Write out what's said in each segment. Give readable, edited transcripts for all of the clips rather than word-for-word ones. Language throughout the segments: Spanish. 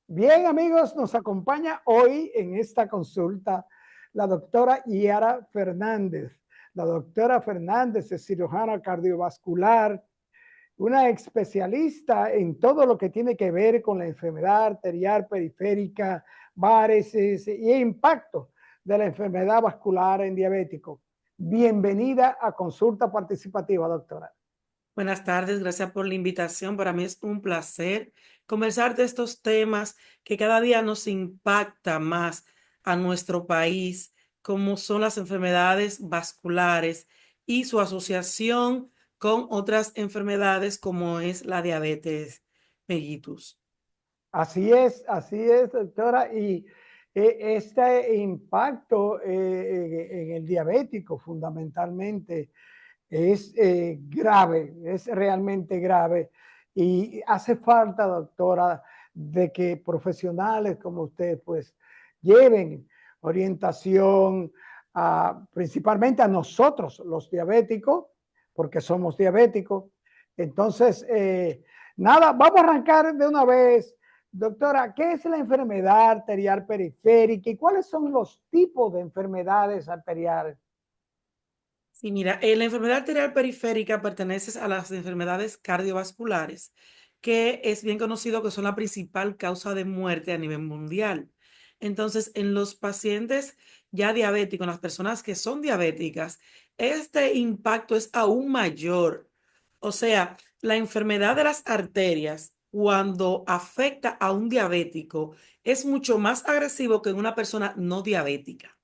Bien, amigos, nos acompaña hoy en esta consulta la doctora Yara Fernández. La doctora Fernández es cirujana cardiovascular, una especialista en todo lo que tiene que ver con la enfermedad arterial periférica, varices y impacto de la enfermedad vascular en diabético. Bienvenida a Consulta Participativa, doctora. Buenas tardes, gracias por la invitación. Para mí es un placer conversar de estos temas que cada día nos impacta más a nuestro país, como son las enfermedades vasculares y su asociación con otras enfermedades como es la diabetes mellitus. Así es, doctora. Y este impacto en el diabético fundamentalmente es grave, es realmente grave. Y hace falta, doctora, de que profesionales como usted pues lleven orientación principalmente a nosotros, los diabéticos, porque somos diabéticos. Entonces, nada, vamos a arrancar de una vez. Doctora, ¿qué es la enfermedad arterial periférica y cuáles son los tipos de enfermedades arteriales? Sí, mira, la enfermedad arterial periférica pertenece a las enfermedades cardiovasculares, que es bien conocido que son la principal causa de muerte a nivel mundial. Entonces, en los pacientes ya diabéticos, en las personas que son diabéticas, este impacto es aún mayor. O sea, la enfermedad de las arterias, cuando afecta a un diabético, es mucho más agresivo que en una persona no diabética.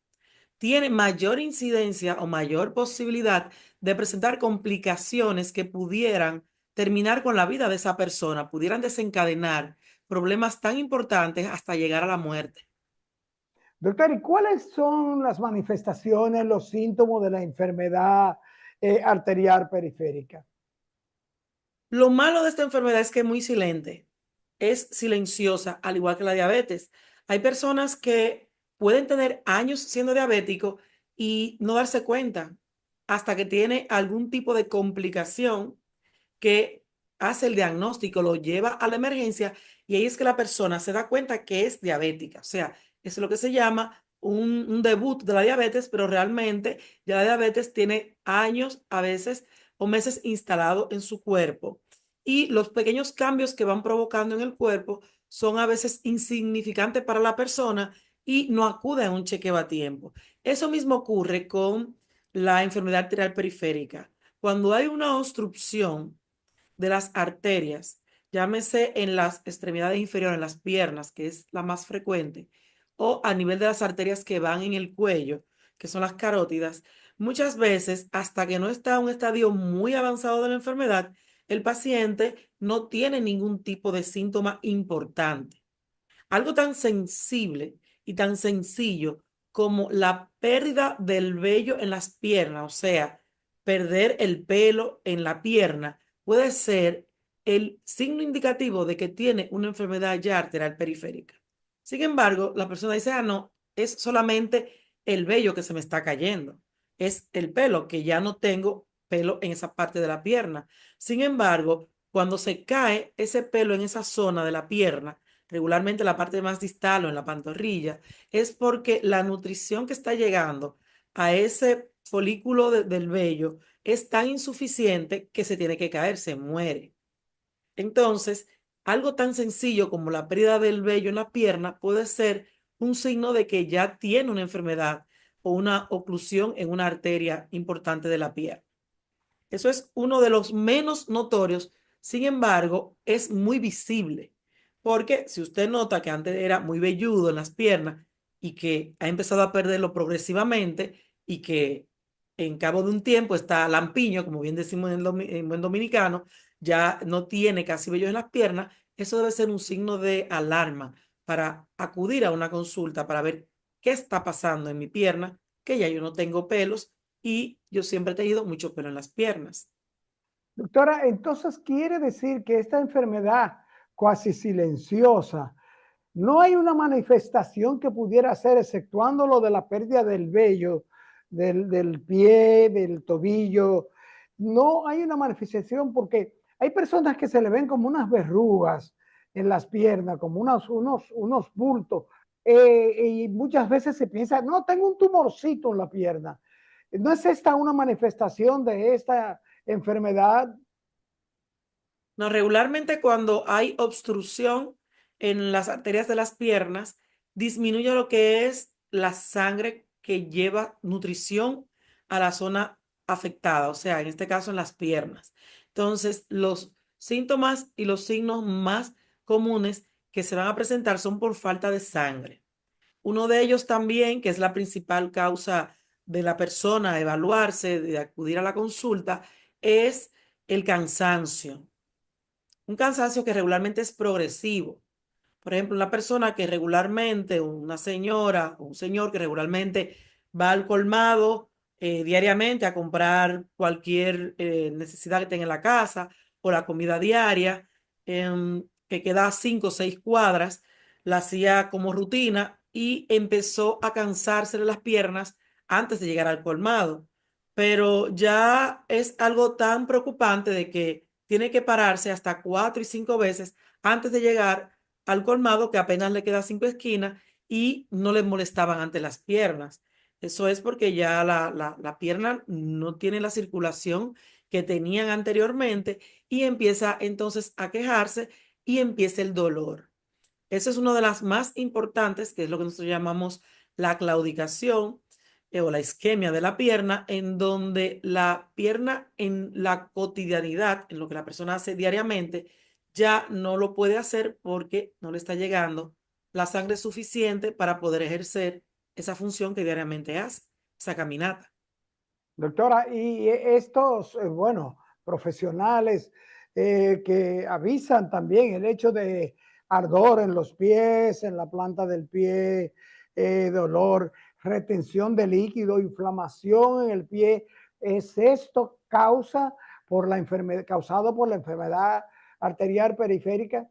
Tiene mayor incidencia o mayor posibilidad de presentar complicaciones que pudieran terminar con la vida de esa persona, pudieran desencadenar problemas tan importantes hasta llegar a la muerte. Doctor, ¿y cuáles son las manifestaciones, los síntomas de la enfermedad arterial periférica? Lo malo de esta enfermedad es que es muy silente, es silenciosa, al igual que la diabetes. Hay personas que pueden tener años siendo diabéticos y no darse cuenta hasta que tiene algún tipo de complicación que hace el diagnóstico, lo lleva a la emergencia y ahí es que la persona se da cuenta que es diabética. O sea, es lo que se llama un debut de la diabetes, pero realmente ya la diabetes tiene años, a veces, o meses instalado en su cuerpo. Y los pequeños cambios que van provocando en el cuerpo son a veces insignificantes para la persona y no acude a un chequeo a tiempo. Eso mismo ocurre con la enfermedad arterial periférica. Cuando hay una obstrucción de las arterias, llámese en las extremidades inferiores, en las piernas, que es la más frecuente, o a nivel de las arterias que van en el cuello, que son las carótidas, muchas veces, hasta que no está en un estadio muy avanzado de la enfermedad, el paciente no tiene ningún tipo de síntoma importante. Algo tan sensible y tan sencillo como la pérdida del vello en las piernas, o sea, perder el pelo en la pierna, puede ser el signo indicativo de que tiene una enfermedad ya arterial periférica. Sin embargo, la persona dice, no, es solamente el vello que se me está cayendo, es el pelo, que ya no tengo pelo en esa parte de la pierna. Sin embargo, cuando se cae ese pelo en esa zona de la pierna, regularmente la parte más distal o en la pantorrilla, es porque la nutrición que está llegando a ese folículo del vello es tan insuficiente que se tiene que caer, se muere. Entonces, algo tan sencillo como la pérdida del vello en la pierna puede ser un signo de que ya tiene una enfermedad o una oclusión en una arteria importante de la pierna. Eso es uno de los menos notorios, sin embargo, es muy visible, porque si usted nota que antes era muy velludo en las piernas y que ha empezado a perderlo progresivamente y que en cabo de un tiempo está lampiño, como bien decimos en buen dominicano, ya no tiene casi vello en las piernas, eso debe ser un signo de alarma para acudir a una consulta para ver qué está pasando en mi pierna, que ya yo no tengo pelos y yo siempre he tenido mucho pelo en las piernas. Doctora, entonces quiere decir que esta enfermedad cuasi silenciosa, no hay una manifestación que pudiera ser, exceptuando lo de la pérdida del vello, del pie, del tobillo, no hay una manifestación porque hay personas que se le ven como unas verrugas en las piernas, como unos bultos. Y muchas veces se piensa, no, tengo un tumorcito en la pierna. ¿No es esta una manifestación de esta enfermedad? No, regularmente cuando hay obstrucción en las arterias de las piernas, disminuye lo que es la sangre que lleva nutrición a la zona afectada, o sea, en este caso en las piernas. Entonces, los síntomas y los signos más comunes que se van a presentar son por falta de sangre. Uno de ellos también, que es la principal causa de la persona a evaluarse, de acudir a la consulta, es el cansancio. Un cansancio que regularmente es progresivo. Por ejemplo, una persona que regularmente, una señora o un señor que regularmente va al colmado diariamente a comprar cualquier necesidad que tenga en la casa o la comida diaria, que queda a 5 o 6 cuadras, la hacía como rutina y empezó a cansarse de las piernas antes de llegar al colmado. Pero ya es algo tan preocupante de que tiene que pararse hasta 4 y 5 veces antes de llegar al colmado, que apenas le queda 5 esquinas y no le molestaban antes las piernas. Eso es porque ya la pierna no tiene la circulación que tenían anteriormente y empieza entonces a quejarse y empieza el dolor. Eso es una de las más importantes, que es lo que nosotros llamamos la claudicación o la isquemia de la pierna, en donde la pierna en la cotidianidad, en lo que la persona hace diariamente, ya no lo puede hacer porque no le está llegando la sangre suficiente para poder ejercer esa función que diariamente hace, esa caminata. Doctora, y estos, bueno, profesionales que avisan también el hecho de ardor en los pies, en la planta del pie, dolor, retención de líquido, inflamación en el pie, ¿es esto causado por la enfermedad arterial periférica?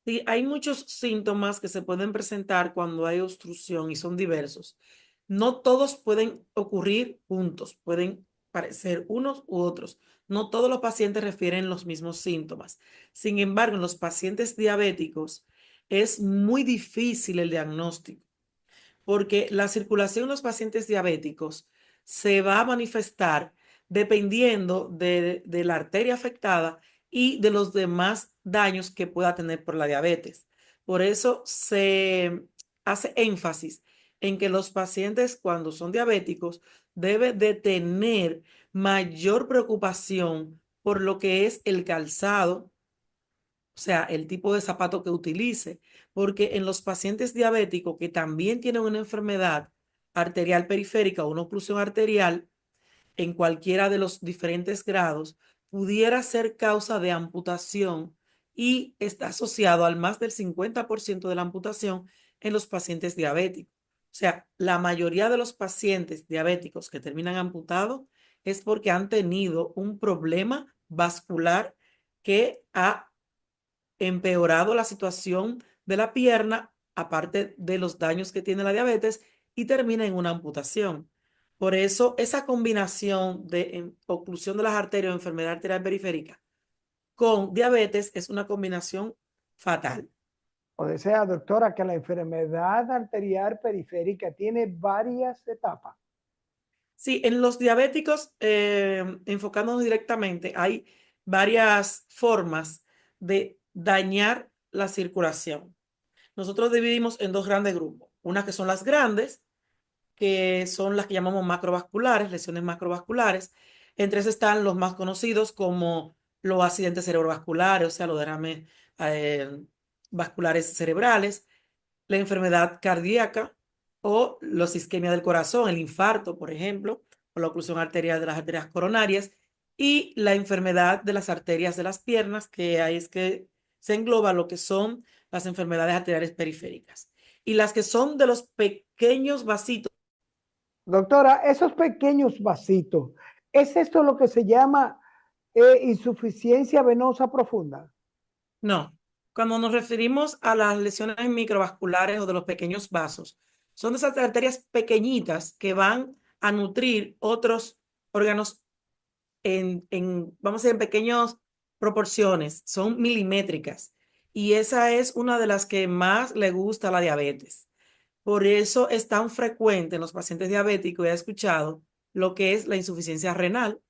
Sí, hay muchos síntomas que se pueden presentar cuando hay obstrucción y son diversos. No todos pueden ocurrir juntos, pueden parecer unos u otros. No todos los pacientes refieren los mismos síntomas. Sin embargo, en los pacientes diabéticos es muy difícil el diagnóstico porque la circulación en los pacientes diabéticos se va a manifestar dependiendo de la arteria afectada y de los demás daños que pueda tener por la diabetes. Por eso se hace énfasis en que los pacientes cuando son diabéticos deben de tener mayor preocupación por lo que es el calzado, o sea, el tipo de zapato que utilice, porque en los pacientes diabéticos que también tienen una enfermedad arterial periférica o una oclusión arterial, en cualquiera de los diferentes grados, pudiera ser causa de amputación y está asociado al más del 50% de la amputación en los pacientes diabéticos. O sea, la mayoría de los pacientes diabéticos que terminan amputados es porque han tenido un problema vascular que ha empeorado la situación de la pierna, aparte de los daños que tiene la diabetes, y termina en una amputación. Por eso, esa combinación de oclusión de las arterias o enfermedad arterial periférica con diabetes es una combinación fatal. O sea, doctora, que la enfermedad arterial periférica tiene varias etapas. Sí, en los diabéticos, enfocándonos directamente, hay varias formas de dañar la circulación. Nosotros dividimos en dos grandes grupos. Unas que son las grandes, que son las que llamamos macrovasculares, lesiones macrovasculares. Entre esas están los más conocidos como los accidentes cerebrovasculares, o sea, los derrames eh, vasculares cerebrales, la enfermedad cardíaca o los isquemia del corazón, el infarto, por ejemplo, o la oclusión arterial de las arterias coronarias, y la enfermedad de las arterias de las piernas, que ahí es que se engloba lo que son las enfermedades arteriales periféricas. Y las que son de los pequeños vasitos. Doctora, esos pequeños vasitos, ¿es esto lo que se llama insuficiencia venosa profunda? No, cuando nos referimos a las lesiones microvasculares o de los pequeños vasos, son de esas arterias pequeñitas que van a nutrir otros órganos vamos a decir, en pequeñas proporciones, son milimétricas. y esa es una de las que más le gusta a la diabetes. Por eso es tan frecuente en los pacientes diabéticos, he escuchado, lo que es la insuficiencia renal,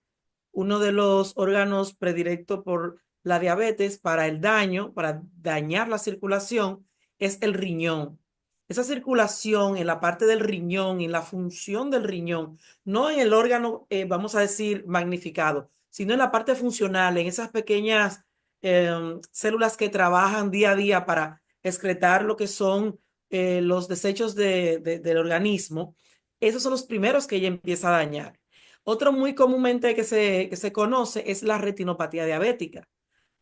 uno de los órganos predilectos por la diabetes para el daño, para dañar la circulación, es el riñón. Esa circulación en la parte del riñón, en la función del riñón, no en el órgano, vamos a decir, magnificado, sino en la parte funcional, en esas pequeñas células que trabajan día a día para excretar lo que son los desechos del organismo. Esos son los primeros que ella empieza a dañar. Otro muy comúnmente que se conoce es la retinopatía diabética.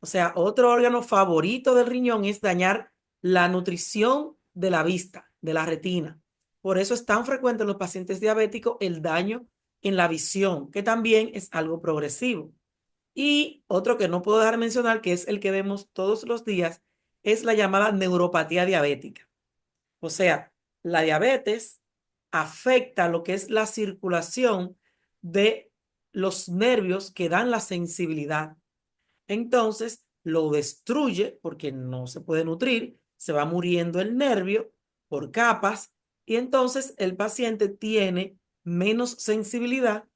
O sea, otro órgano favorito del riñón es dañar la nutrición de la vista, de la retina. Por eso es tan frecuente en los pacientes diabéticos el daño en la visión, que también es algo progresivo. Y otro que no puedo dejar de mencionar, que es el que vemos todos los días, es la llamada neuropatía diabética. O sea, la diabetes afecta lo que es la circulación de los nervios que dan la sensibilidad. Entonces, lo destruye porque no se puede nutrir, se va muriendo el nervio por capas y entonces el paciente tiene menos sensibilidad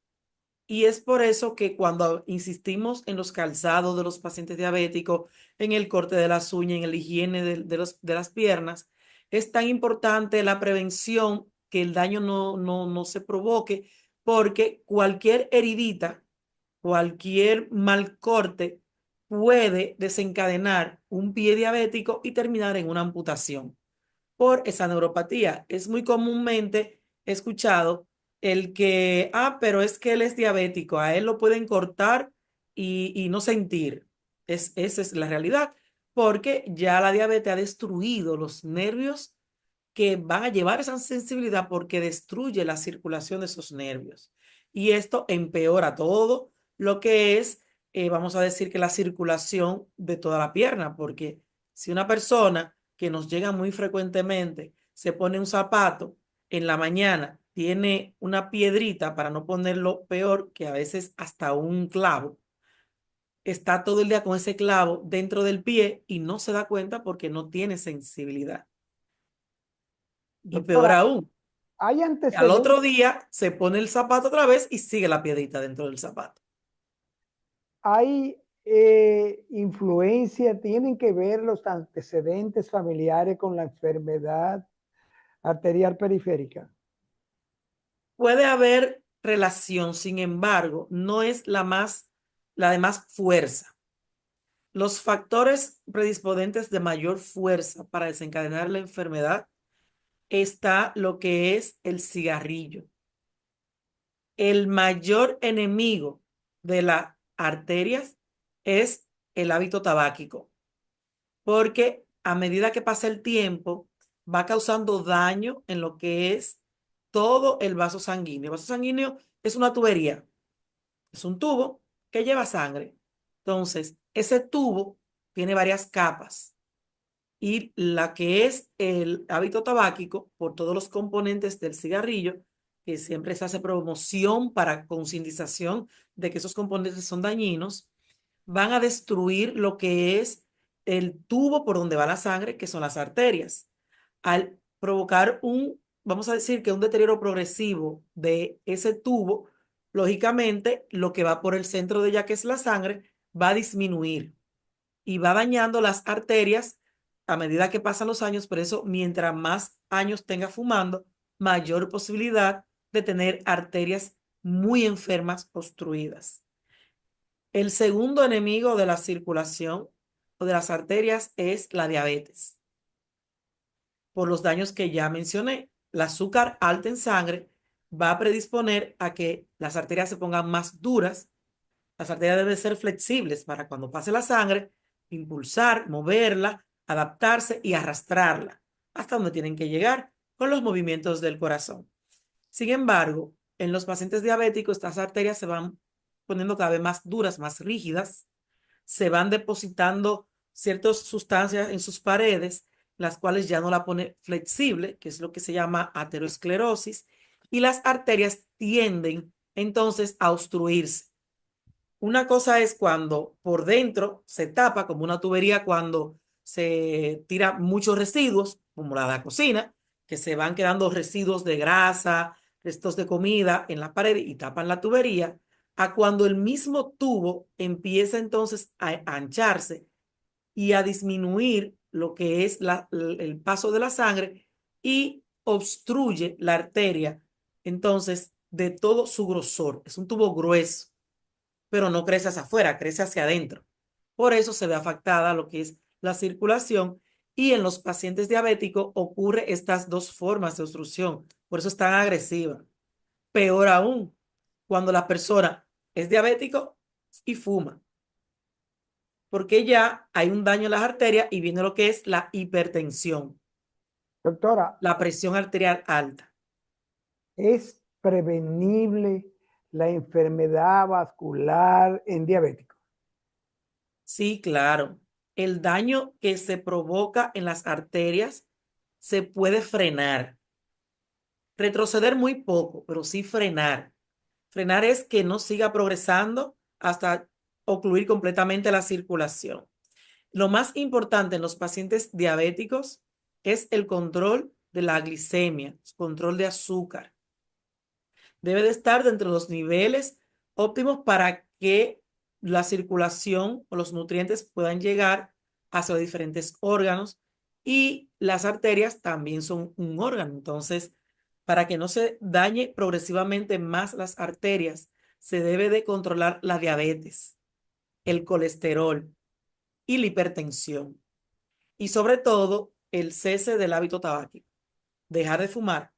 y es por eso que cuando insistimos en los calzados de los pacientes diabéticos, en el corte de las uñas, en la higiene de las piernas, es tan importante la prevención que el daño no se provoque, porque cualquier heridita, cualquier mal corte puede desencadenar un pie diabético y terminar en una amputación por esa neuropatía. Es muy comúnmente escuchado el que, pero es que él es diabético, a él lo pueden cortar y no sentir. Esa es la realidad, porque ya la diabetes ha destruido los nervios que van a llevar esa sensibilidad porque destruye la circulación de esos nervios. Y esto empeora todo lo que es, vamos a decir que la circulación de toda la pierna, porque si una persona que nos llega muy frecuentemente se pone un zapato en la mañana, tiene una piedrita, para no ponerlo peor, que a veces hasta un clavo, está todo el día con ese clavo dentro del pie y no se da cuenta porque no tiene sensibilidad. Y peor Doctora, aún, ¿hay al antecedentes? otro día se pone el zapato otra vez y sigue la piedrita dentro del zapato. ¿Hay influencia? ¿Tienen que ver los antecedentes familiares con la enfermedad arterial periférica? Puede haber relación, sin embargo, no es la de más fuerza. Los factores predisponentes de mayor fuerza para desencadenar la enfermedad está lo que es el cigarrillo. El mayor enemigo de las arterias es el hábito tabáquico, porque a medida que pasa el tiempo va causando daño en lo que es todo el vaso sanguíneo. El vaso sanguíneo es una tubería, es un tubo que lleva sangre. Entonces, ese tubo tiene varias capas y la que es el hábito tabáquico, por todos los componentes del cigarrillo, que siempre se hace promoción para concientización de que esos componentes son dañinos, van a destruir lo que es el tubo por donde va la sangre, que son las arterias. Al provocar vamos a decir que un deterioro progresivo de ese tubo, lógicamente lo que va por el centro de ella, que es la sangre, va a disminuir y va dañando las arterias a medida que pasan los años. Por eso, mientras más años tenga fumando, mayor posibilidad de tener arterias muy enfermas, obstruidas. El segundo enemigo de la circulación o de las arterias es la diabetes, por los daños que ya mencioné. El azúcar alta en sangre va a predisponer a que las arterias se pongan más duras. Las arterias deben ser flexibles para cuando pase la sangre, impulsar, moverla, adaptarse y arrastrarla hasta donde tienen que llegar con los movimientos del corazón. Sin embargo, en los pacientes diabéticos, estas arterias se van poniendo cada vez más duras, más rígidas, se van depositando ciertas sustancias en sus paredes, las cuales ya no la pone flexible, que es lo que se llama aterosclerosis, y las arterias tienden entonces a obstruirse. Una cosa es cuando por dentro se tapa como una tubería cuando se tira muchos residuos, como la cocina, que se van quedando residuos de grasa, restos de comida en la pared y tapan la tubería, a cuando el mismo tubo empieza entonces a ancharse y a disminuir lo que es el paso de la sangre y obstruye la arteria, entonces, de todo su grosor. Es un tubo grueso, pero no crece hacia afuera, crece hacia adentro. Por eso se ve afectada lo que es la circulación y en los pacientes diabéticos ocurre estas dos formas de obstrucción. Por eso es tan agresiva. Peor aún, cuando la persona es diabético y fuma, porque ya hay un daño en las arterias y viene lo que es la hipertensión, Doctora, la presión arterial alta. ¿es prevenible la enfermedad vascular en diabéticos? Sí, claro. El daño que se provoca en las arterias se puede frenar. Retroceder muy poco, pero sí frenar. Frenar es que no siga progresando hasta ocluir completamente la circulación. Lo más importante en los pacientes diabéticos es el control de la glicemia, control de azúcar. Debe de estar dentro de los niveles óptimos para que la circulación o los nutrientes puedan llegar hacia los diferentes órganos y las arterias también son un órgano. Entonces, para que no se dañe progresivamente más las arterias, se debe de controlar la diabetes, el colesterol y la hipertensión. Y sobre todo, el cese del hábito tabáquico, dejar de fumar.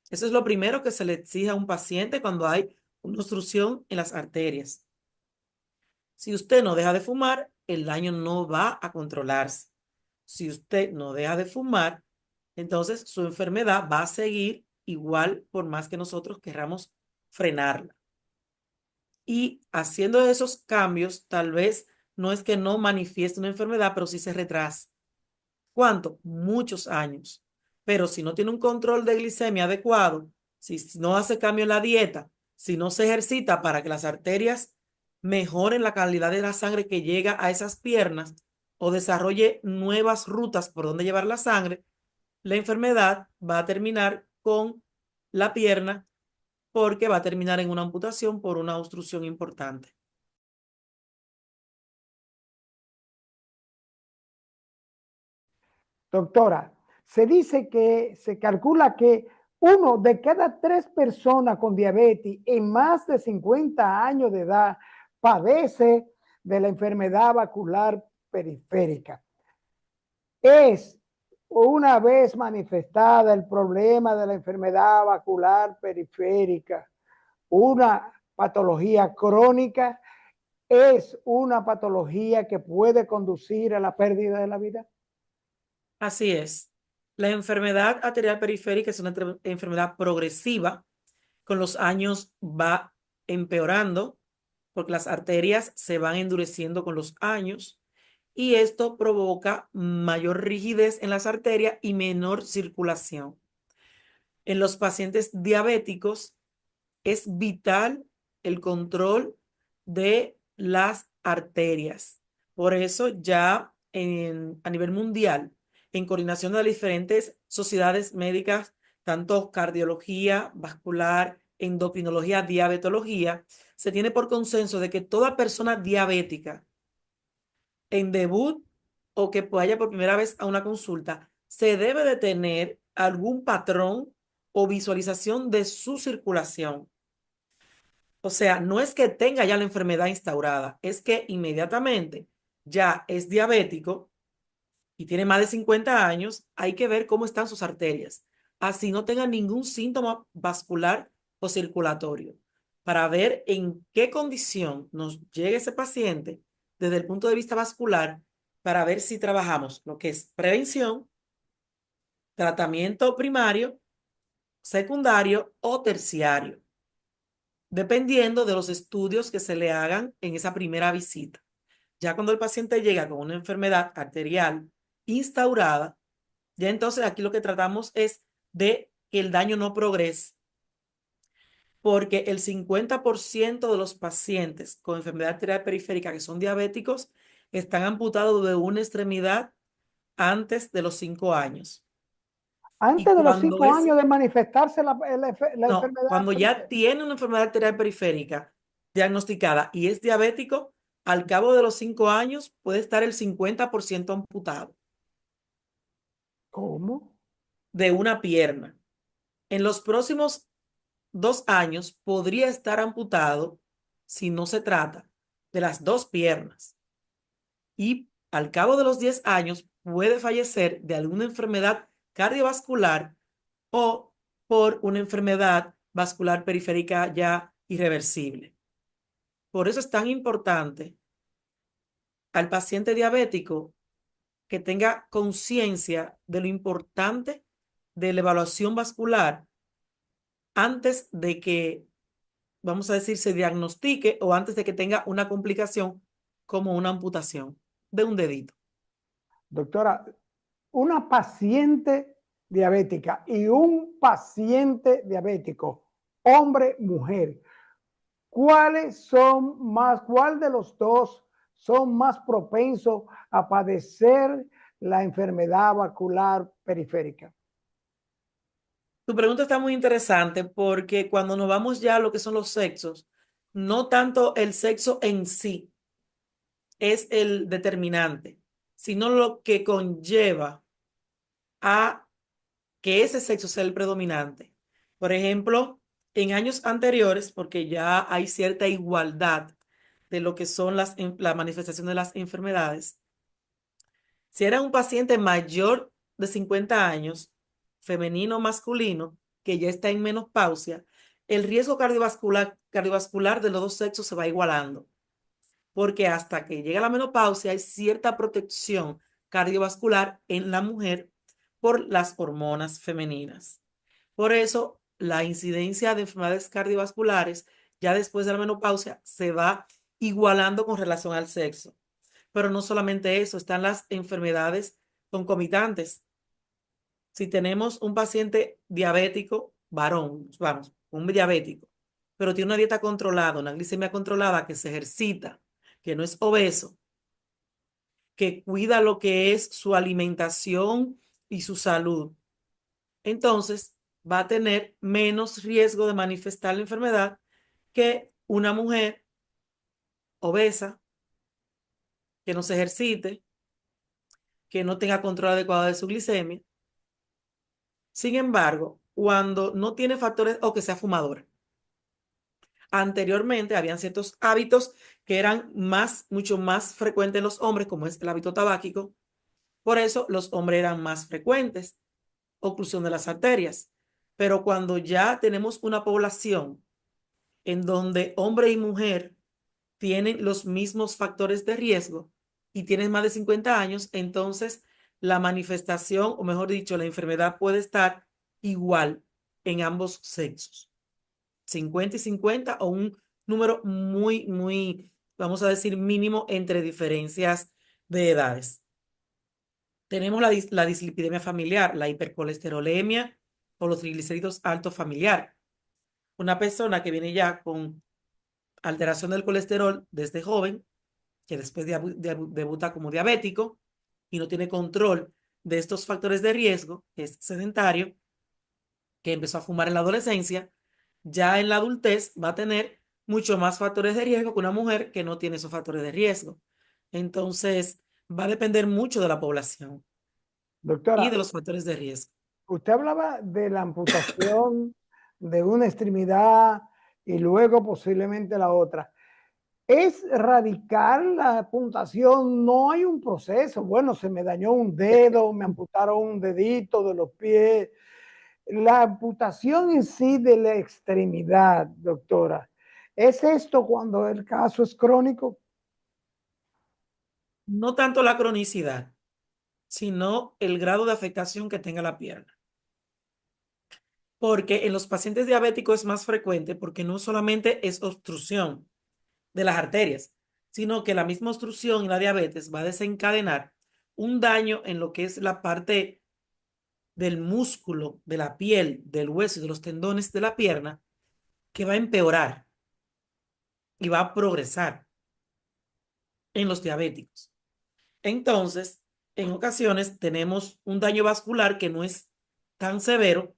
Eso es lo primero que se le exige a un paciente cuando hay una obstrucción en las arterias. Si usted no deja de fumar, el daño no va a controlarse. Si usted no deja de fumar, entonces su enfermedad va a seguir igual por más que nosotros querramos frenarla. Y haciendo esos cambios, tal vez no es que no manifieste una enfermedad, pero sí se retrasa. ¿Cuánto? Muchos años. Pero si no tiene un control de glicemia adecuado, si no hace cambio en la dieta, si no se ejercita para que las arterias mejoren la calidad de la sangre que llega a esas piernas o desarrolle nuevas rutas por donde llevar la sangre, la enfermedad va a terminar con la pierna porque va a terminar en una amputación por una obstrucción importante. Doctora, se dice que se calcula que uno de cada tres personas con diabetes en más de 50 años de edad padece de la enfermedad vascular periférica. Es una vez manifestada el problema de la enfermedad vascular periférica, una patología crónica, es una patología que puede conducir a la pérdida de la vida. Así es. La enfermedad arterial periférica es una enfermedad progresiva. Con los años va empeorando porque las arterias se van endureciendo con los años y esto provoca mayor rigidez en las arterias y menor circulación. En los pacientes diabéticos es vital el control de las arterias. Por eso ya a nivel mundial, en coordinación de las diferentes sociedades médicas, tanto cardiología, vascular, endocrinología, diabetología, se tiene por consenso de que toda persona diabética en debut o que vaya por primera vez a una consulta, se debe de tener algún patrón o visualización de su circulación. O sea, no es que tenga ya la enfermedad instaurada, es que inmediatamente ya es diabético y tiene más de 50 años, hay que ver cómo están sus arterias. Así no tenga ningún síntoma vascular o circulatorio, para ver en qué condición nos llega ese paciente desde el punto de vista vascular, para ver si trabajamos lo que es prevención, tratamiento primario, secundario o terciario, dependiendo de los estudios que se le hagan en esa primera visita. Ya cuando el paciente llega con una enfermedad arterial instaurada, ya entonces aquí lo que tratamos es de que el daño no progrese, porque el 50% de los pacientes con enfermedad arterial periférica que son diabéticos están amputados de una extremidad antes de los 5 años. Y Antes de los cuando 5 años de manifestarse la no, enfermedad cuando ya periférica. tiene una enfermedad arterial periférica diagnosticada y es diabético, al cabo de los 5 años puede estar el 50% amputado ¿Cómo? de una pierna. En los próximos 2 años podría estar amputado si no se trata de las dos piernas. Y al cabo de los 10 años puede fallecer de alguna enfermedad cardiovascular o por una enfermedad vascular periférica ya irreversible. Por eso es tan importante al paciente diabético que tenga conciencia de lo importante de la evaluación vascular antes de que, vamos a decir, se diagnostique o antes de que tenga una complicación como una amputación de un dedito. Doctora, una paciente diabética y un paciente diabético, hombre, mujer, ¿cuál de los dos son más propensos a padecer la enfermedad vascular periférica? Tu pregunta está muy interesante porque cuando nos vamos ya a lo que son los sexos, no tanto el sexo en sí es el determinante, sino lo que conlleva a que ese sexo sea el predominante. Por ejemplo, en años anteriores, porque ya hay cierta igualdad de lo que son la manifestación de las enfermedades, si era un paciente mayor de 50 años, femenino o masculino, que ya está en menopausia, el riesgo cardiovascular de los dos sexos se va igualando, porque hasta que llega la menopausia hay cierta protección cardiovascular en la mujer por las hormonas femeninas. Por eso, la incidencia de enfermedades cardiovasculares ya después de la menopausia se va igualando con relación al sexo. Pero no solamente eso, están las enfermedades concomitantes. Si tenemos un paciente diabético, varón, vamos, un diabético, pero tiene una dieta controlada, una glicemia controlada, que se ejercita, que no es obeso, que cuida lo que es su alimentación y su salud, entonces va a tener menos riesgo de manifestar la enfermedad que una mujer obesa, que no se ejercite, que no tenga control adecuado de su glicemia. Sin embargo, cuando no tiene factores o que sea fumador, anteriormente habían ciertos hábitos que eran mucho más frecuentes en los hombres, como es el hábito tabáquico. Por eso los hombres eran más frecuentes, oclusión de las arterias. Pero cuando ya tenemos una población en donde hombre y mujer tienen los mismos factores de riesgo y tienen más de 50 años, entonces la manifestación, o mejor dicho, la enfermedad puede estar igual en ambos sexos, 50 y 50 o un número muy, vamos a decir, mínimo entre diferencias de edades. Tenemos la dislipidemia familiar, la hipercolesterolemia o los triglicéridos altos familiar. Una persona que viene ya con alteración del colesterol desde joven, que después debuta como diabético y no tiene control de estos factores de riesgo, que es sedentario, que empezó a fumar en la adolescencia, ya en la adultez va a tener mucho más factores de riesgo que una mujer que no tiene esos factores de riesgo. Entonces, va a depender mucho de la población y Doctora, de los factores de riesgo. usted hablaba de la amputación de una extremidad y luego posiblemente la otra. Es radical la amputación, no hay un proceso. Bueno, se me dañó un dedo, me amputaron un dedito de los pies. La amputación en sí de la extremidad, doctora, ¿es esto cuando el caso es crónico? No tanto la cronicidad, sino el grado de afectación que tenga la pierna. Porque en los pacientes diabéticos es más frecuente porque no solamente es obstrucción de las arterias, sino que la misma obstrucción y la diabetes va a desencadenar un daño en lo que es la parte del músculo, de la piel, del hueso y de los tendones de la pierna, que va a empeorar y va a progresar en los diabéticos. Entonces, en ocasiones tenemos un daño vascular que no es tan severo,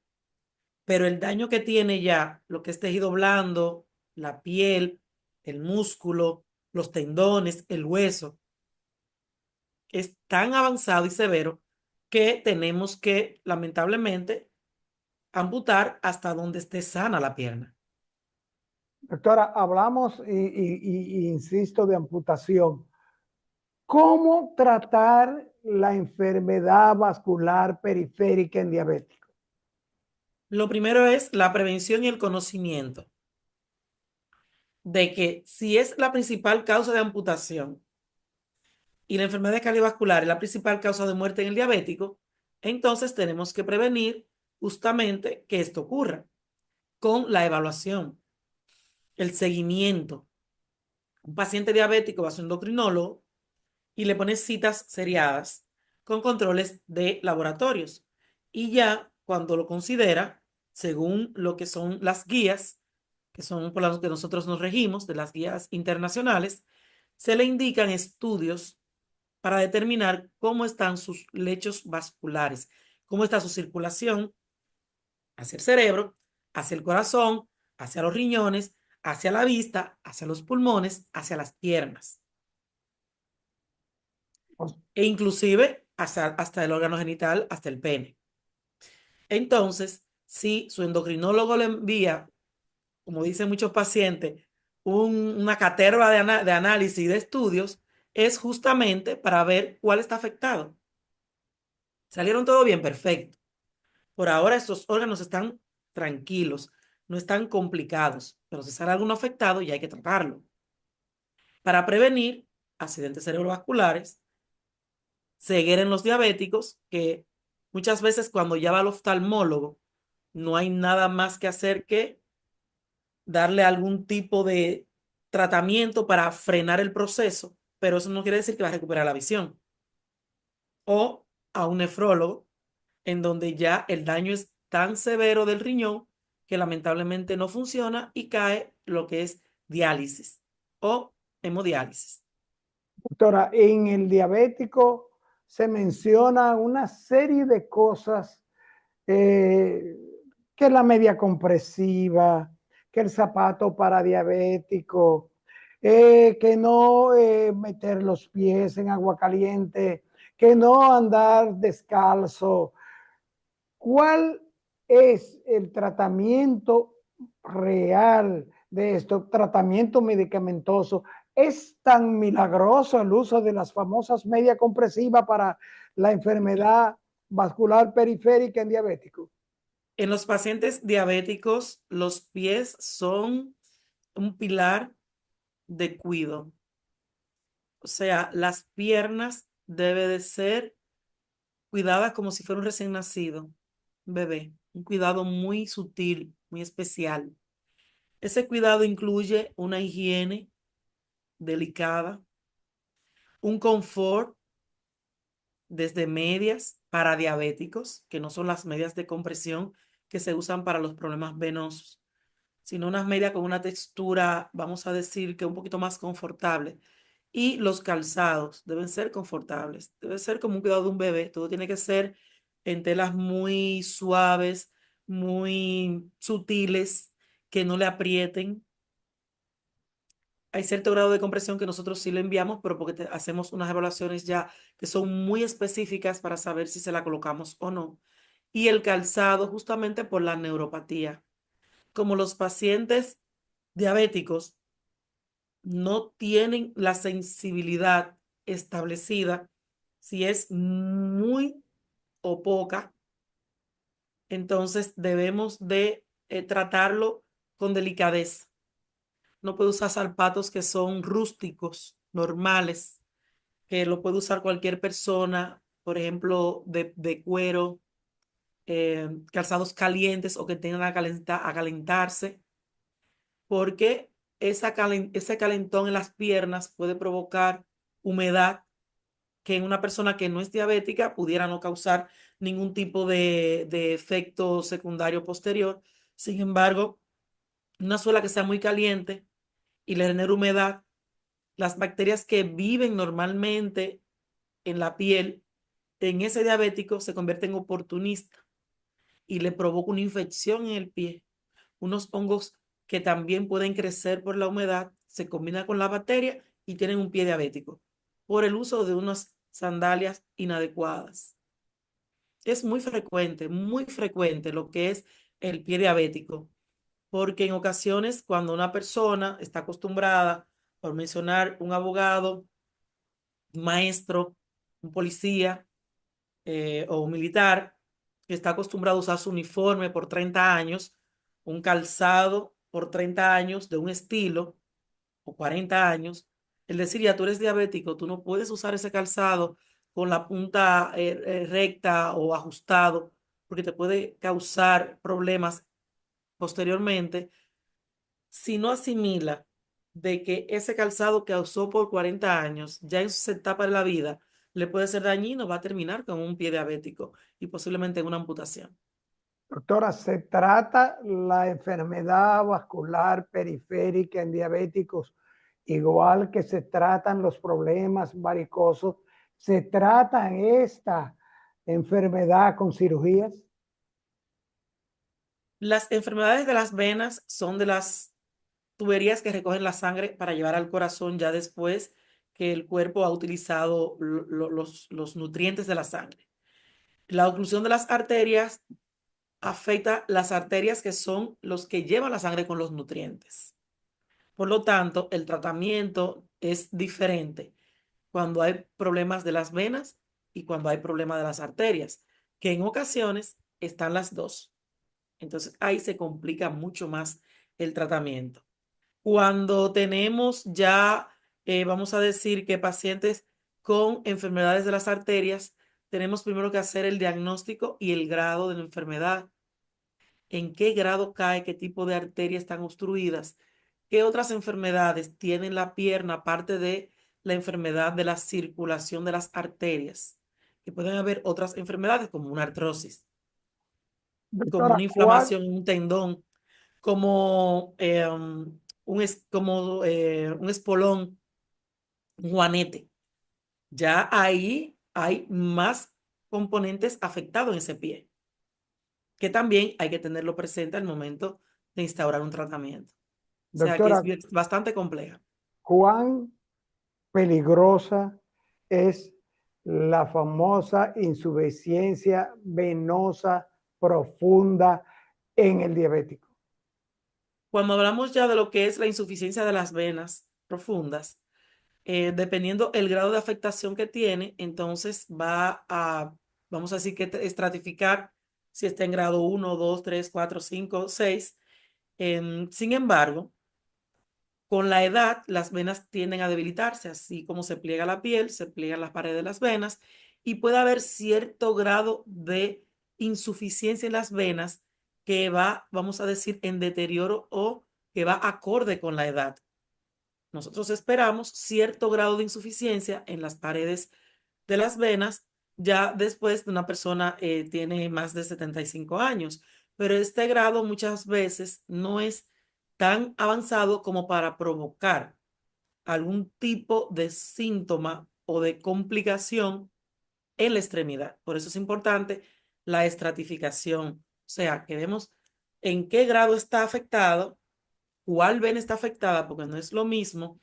pero el daño que tiene ya lo que es tejido blando, la piel, el músculo, los tendones, el hueso, es tan avanzado y severo que tenemos que, lamentablemente, amputar hasta donde esté sana la pierna. Doctora, hablamos y insisto de amputación. ¿Cómo tratar la enfermedad vascular periférica en diabéticos? Lo primero es la prevención y el conocimiento de que si es la principal causa de amputación y la enfermedad cardiovascular es la principal causa de muerte en el diabético, entonces tenemos que prevenir justamente que esto ocurra con la evaluación, el seguimiento. Un paciente diabético va a su endocrinólogo y le pone citas seriadas con controles de laboratorios. Y ya cuando lo considera, según lo que son las guías, que son por las que nosotros nos regimos, de las guías internacionales, se le indican estudios para determinar cómo están sus lechos vasculares, cómo está su circulación hacia el cerebro, hacia el corazón, hacia los riñones, hacia la vista, hacia los pulmones, hacia las piernas e inclusive hasta el órgano genital, hasta el pene. Entonces, si su endocrinólogo le envía, como dicen muchos pacientes, una caterva de análisis y de estudios, es justamente para ver cuál está afectado. Salieron todo bien, perfecto. Por ahora estos órganos están tranquilos, no están complicados, pero si sale alguno afectado ya hay que tratarlo. Para prevenir accidentes cerebrovasculares, ceguera en los diabéticos, que muchas veces cuando ya va al oftalmólogo no hay nada más que hacer que darle algún tipo de tratamiento para frenar el proceso, pero eso no quiere decir que va a recuperar la visión. O a un nefrólogo, en donde ya el daño es tan severo del riñón que lamentablemente no funciona y cae lo que es diálisis o hemodiálisis. Doctora, en el diabético se menciona una serie de cosas, eh, que la media compresiva, que el zapato para diabético, que no meter los pies en agua caliente, que no andar descalzo. ¿Cuál es el tratamiento real de esto? Tratamiento medicamentoso. ¿Es tan milagroso el uso de las famosas media compresiva para la enfermedad vascular periférica en diabéticos? En los pacientes diabéticos, los pies son un pilar de cuidado. O sea, las piernas deben de ser cuidadas como si fuera un recién nacido, un bebé. Un cuidado muy sutil, muy especial. Ese cuidado incluye una higiene delicada, un confort desde medias para diabéticos, que no son las medias de compresión que se usan para los problemas venosos, sino unas medias con una textura, vamos a decir, que un poquito más confortable. Y los calzados deben ser confortables, debe ser como un cuidado de un bebé, todo tiene que ser en telas muy suaves, muy sutiles, que no le aprieten. Hay cierto grado de compresión que nosotros sí le enviamos, pero porque hacemos unas evaluaciones ya que son muy específicas para saber si se la colocamos o no. Y el calzado justamente por la neuropatía. Como los pacientes diabéticos no tienen la sensibilidad establecida, si es muy o poca, entonces debemos de tratarlo con delicadeza. No puede usar zapatos que son rústicos, normales, que lo puede usar cualquier persona, por ejemplo, de cuero, calzados calientes o que tengan a calentarse, porque ese calentón en las piernas puede provocar humedad que en una persona que no es diabética pudiera no causar ningún tipo de efecto secundario posterior. Sin embargo, una suela que sea muy caliente y le genere humedad, las bacterias que viven normalmente en la piel en ese diabético se convierte en oportunista y le provoca una infección en el pie. Unos hongos que también pueden crecer por la humedad, se combinan con la bacteria y tienen un pie diabético por el uso de unas sandalias inadecuadas. Es muy frecuente lo que es el pie diabético, porque en ocasiones cuando una persona está acostumbrada, por mencionar un abogado, un maestro, un policía o un militar, que está acostumbrado a usar su uniforme por 30 años, un calzado por 30 años de un estilo o 40 años, el decir, ya tú eres diabético, tú no puedes usar ese calzado con la punta recta o ajustado, porque te puede causar problemas posteriormente si no asimila de que ese calzado que usó por 40 años, ya en su etapa de la vida, le puede ser dañino, va a terminar con un pie diabético y posiblemente en una amputación. Doctora, ¿se trata la enfermedad vascular periférica en diabéticos igual que se tratan los problemas varicosos? ¿Se trata esta enfermedad con cirugías? Las enfermedades de las venas son de las tuberías que recogen la sangre para llevar al corazón ya después que el cuerpo ha utilizado los nutrientes de la sangre. La oclusión de las arterias afecta las arterias que son los que llevan la sangre con los nutrientes. Por lo tanto, el tratamiento es diferente cuando hay problemas de las venas y cuando hay problemas de las arterias, que en ocasiones están las dos. Entonces ahí se complica mucho más el tratamiento. Cuando tenemos ya, vamos a decir que pacientes con enfermedades de las arterias, tenemos primero que hacer el diagnóstico y el grado de la enfermedad. ¿En qué grado cae? ¿Qué tipo de arterias están obstruidas? ¿Qué otras enfermedades tienen la pierna aparte de la enfermedad de la circulación de las arterias? Que pueden haber otras enfermedades como una artrosis, como Doctora, una ¿cuál? inflamación en un tendón, como, un espolón, un juanete. Ya ahí hay más componentes afectados en ese pie, que también hay que tenerlo presente al momento de instaurar un tratamiento. O sea que Doctora, es bastante compleja. ¿cuán peligrosa es la famosa insuficiencia venosa profunda en el diabético? Cuando hablamos ya de lo que es la insuficiencia de las venas profundas, dependiendo el grado de afectación que tiene, entonces vamos a decir que estratificar si está en grado 1, 2, 3, 4, 5, 6. Sin embargo, con la edad, las venas tienden a debilitarse, así como se pliega la piel, se pliegan las paredes de las venas y puede haber cierto grado de insuficiencia en las venas que va, vamos a decir, en deterioro o que va acorde con la edad. Nosotros esperamos cierto grado de insuficiencia en las paredes de las venas ya después de una persona tiene más de 75 años, pero este grado muchas veces no es tan avanzado como para provocar algún tipo de síntoma o de complicación en la extremidad. Por eso es importante la estratificación, o sea, que vemos en qué grado está afectado, cuál vena está afectada, porque no es lo mismo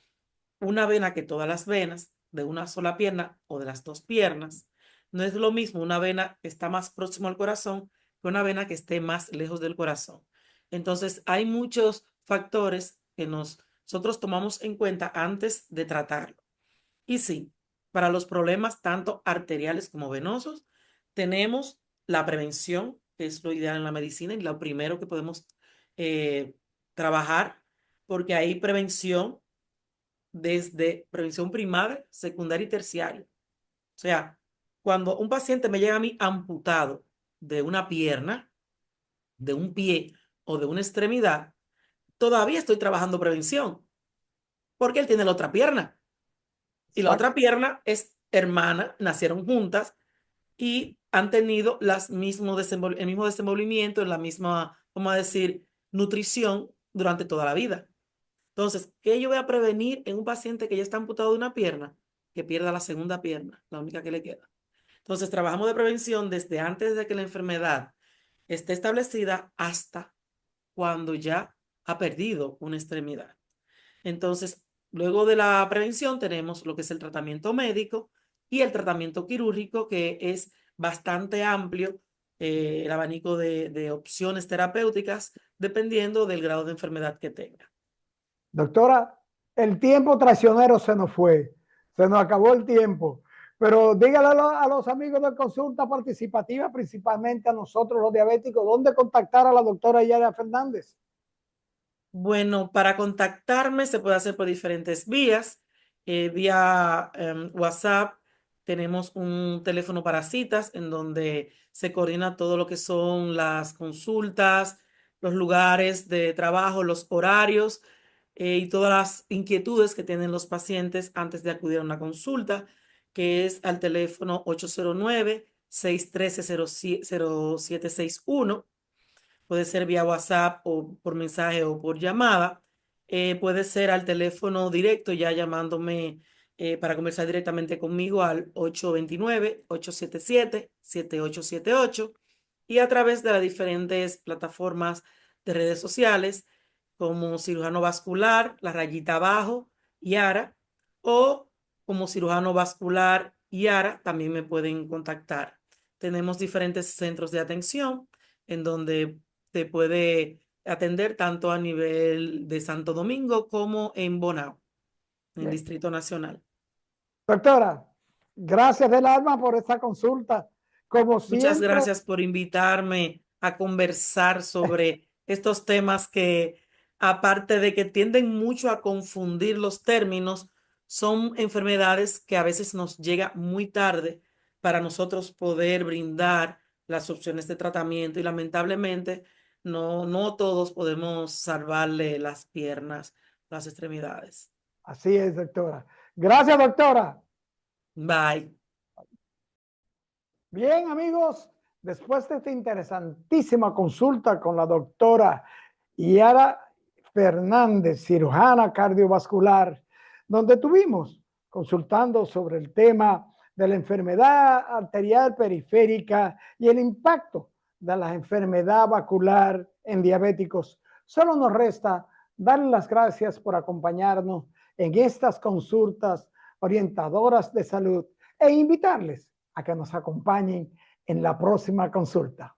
una vena que todas las venas de una sola pierna o de las dos piernas. No es lo mismo una vena que está más próximo al corazón que una vena que esté más lejos del corazón. Entonces, hay muchos factores que nosotros tomamos en cuenta antes de tratarlo. Y sí, para los problemas tanto arteriales como venosos, tenemos la prevención, que es lo ideal en la medicina y lo primero que podemos eh, trabajar, porque hay prevención desde prevención primaria, secundaria y terciaria. O sea, cuando un paciente me llega a mí amputado de una pierna, de un pie o de una extremidad, todavía estoy trabajando prevención, porque él tiene la otra pierna. Y la otra pierna es hermana, nacieron juntas y han tenido el mismo desenvolvimiento, la misma, vamos a decir, nutrición durante toda la vida. Entonces, ¿qué yo voy a prevenir en un paciente que ya está amputado de una pierna? Que pierda la segunda pierna, la única que le queda. Entonces, trabajamos de prevención desde antes de que la enfermedad esté establecida hasta cuando ya ha perdido una extremidad. Entonces, luego de la prevención tenemos lo que es el tratamiento médico y el tratamiento quirúrgico, que es bastante amplio, el abanico de opciones terapéuticas, dependiendo del grado de enfermedad que tenga. Doctora, el tiempo traicionero se nos fue, se nos acabó el tiempo, pero dígale a los amigos de consulta participativa, principalmente a nosotros los diabéticos, ¿dónde contactar a la doctora Yara Fernández? Bueno, para contactarme se puede hacer por diferentes vías. Vía WhatsApp tenemos un teléfono para citas en donde se coordina todo lo que son las consultas, los lugares de trabajo, los horarios y todas las inquietudes que tienen los pacientes antes de acudir a una consulta, que es al teléfono 809-613-0761. Puede ser vía WhatsApp o por mensaje o por llamada. Puede ser al teléfono directo, ya llamándome para conversar directamente conmigo al 829-877-7878 y a través de las diferentes plataformas de redes sociales como Cirujano Vascular, La Rayita Abajo, Yara, o como Cirujano Vascular Yara, también me pueden contactar. Tenemos diferentes centros de atención en donde te puede atender tanto a nivel de Santo Domingo como en Bonao, en el Bien. Distrito Nacional. Doctora, gracias del alma por esta consulta. Como Muchas siempre, gracias por invitarme a conversar sobre estos temas que, aparte de que tienden mucho a confundir los términos, son enfermedades que a veces nos llega muy tarde para nosotros poder brindar las opciones de tratamiento y lamentablemente no todos podemos salvarle las piernas, las extremidades. así es, doctora. Gracias, doctora. Bye. Bien, amigos, después de esta interesantísima consulta con la doctora Yara Fernández, cirujana cardiovascular, donde tuvimos consultando sobre el tema de la enfermedad arterial periférica y el impacto de la enfermedad vascular en diabéticos, solo nos resta darle las gracias por acompañarnos en estas consultas orientadoras de salud e invitarles a que nos acompañen en la próxima consulta.